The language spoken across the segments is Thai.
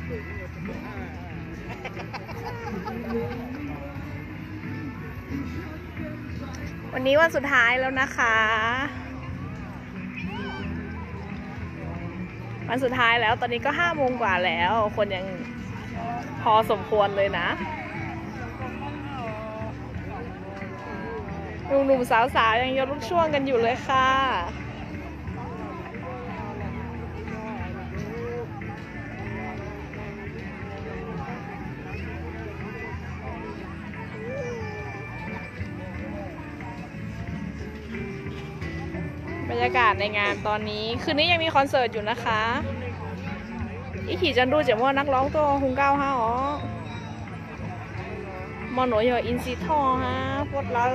วันนี้วันสุดท้ายแล้วนะคะวันสุดท้ายแล้วตอนนี้ก็5 โมงกว่าแล้วคนยังพอสมควรเลยนะหนุ่มๆสาวๆยังยกลูกช่วงกันอยู่เลยค่ะบรรยากาศในงานตอนนี้คืนนี้ยังมีคอนเสิร์ตอยู่นะคะอีขี่จันดูเจ๋งว่านักร้องตัวฮุงเก้าฮะอ๋อมอนหนูเหรออินซีทอฮะพวดแล้ว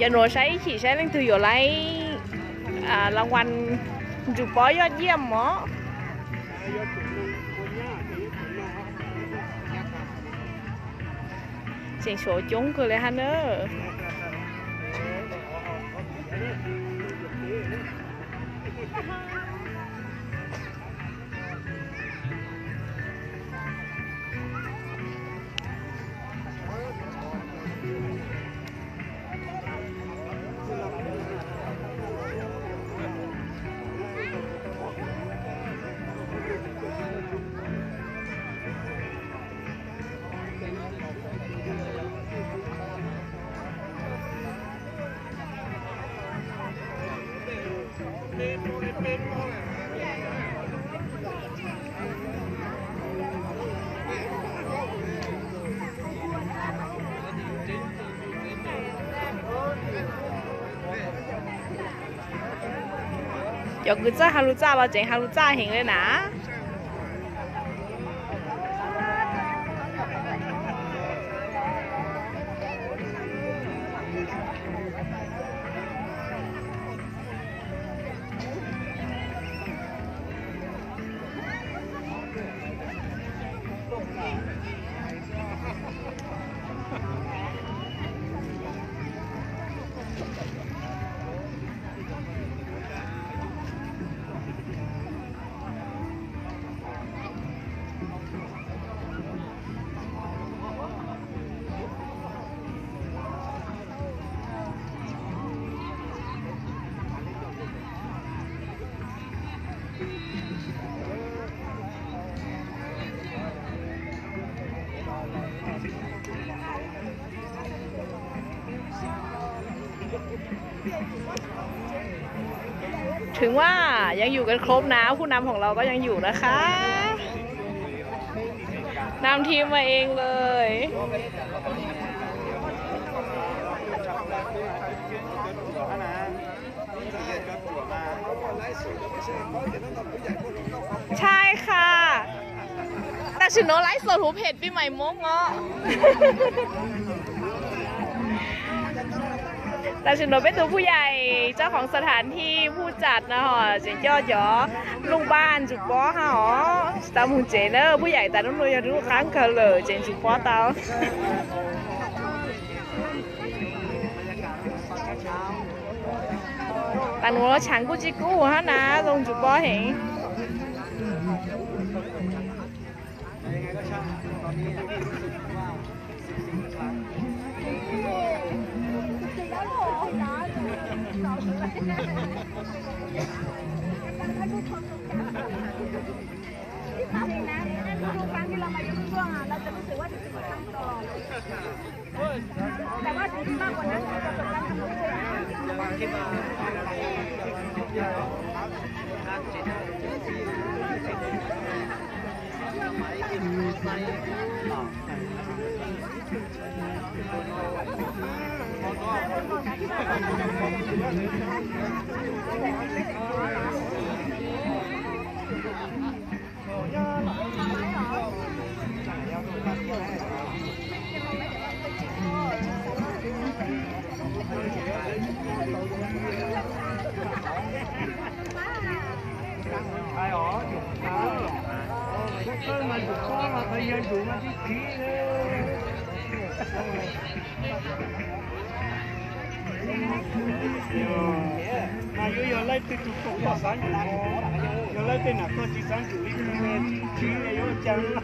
จะหนูใช้ขี่ใช้เล่นตืออยู่ไรรางวัลจุปอยอดเยี่ยมหมอเสียงโฉจุ้งคือเลยฮะเนอ有个在哈鲁炸吧，整哈鲁炸型的呐。ถึงว่ายังอยู่กันครบนะผู้นำของเราก็ยังอยู่นะคะนำทีมมาเองเลยใช่ค่ะแต่ฉันโน้ไลฟ์สดหูเพจปีใหม่มกเนาะแต่ฉันโน้เป็นตัวผู้ใหญ่เจ้าของสถานที่ผู้จัดนะฮะเจ๋งยอดยอลุงบ้านจุดป้อฮะอ๋อตามหุ่นเจเนอร์ผู้ใหญ่แต่ต้องรู้ยังรู้ครั้งเคยเลยเจ๋งจุดป้อเตาแต่หนูเราฉันกูจิกูฮะนะลงจุดป้อเห็นทุกครั้งที่เรามายกช่วงเราจะรู้สึกว่าถึงครั้งตลอดแต่ว่าถึงมากกว่านั้นเราจะเป็นการทำให้mà có mà thời gian đủ mà cái khí nữa 那有来对就多过三主，有来对那个第三主力，今也有奖了。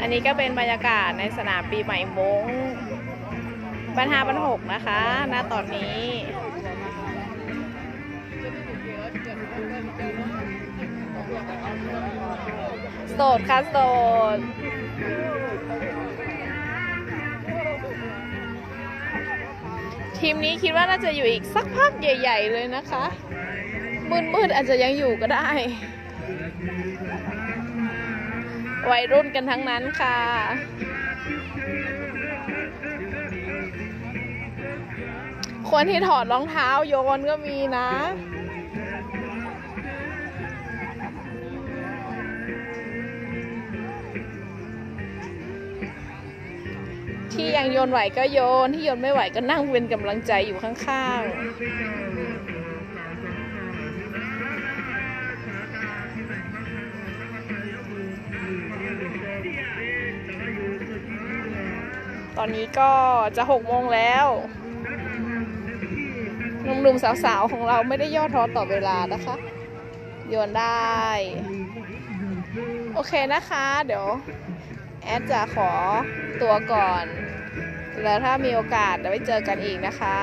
อันนี้ก็เป็นบรรยากาศในสนามปีใหม่มงบรร6 นะคะ ณ ตอนนี้ โสดค่ะโสด ทีมนี้คิดว่าน่าจะอยู่อีกสักพักใหญ่ๆเลยนะคะ มืดๆอาจจะยังอยู่ก็ได้ วัยรุ่นกันทั้งนั้นค่ะ คนที่ถอดรองเท้าโยนก็มีนะ ที่ยังโยนไหวก็โยน ที่โยนไม่ไหวก็นั่งเป็นกำลังใจอยู่ข้างๆ ตอนนี้ก็จะ6 โมงแล้วหนุ่มๆสาวๆของเราไม่ได้ย่อท้อต่อเวลานะคะ โยนได้ โอเคนะคะ เดี๋ยวแอดจะขอตัวก่อน แล้วถ้ามีโอกาสเดี๋ยวไปเจอกันอีกนะคะ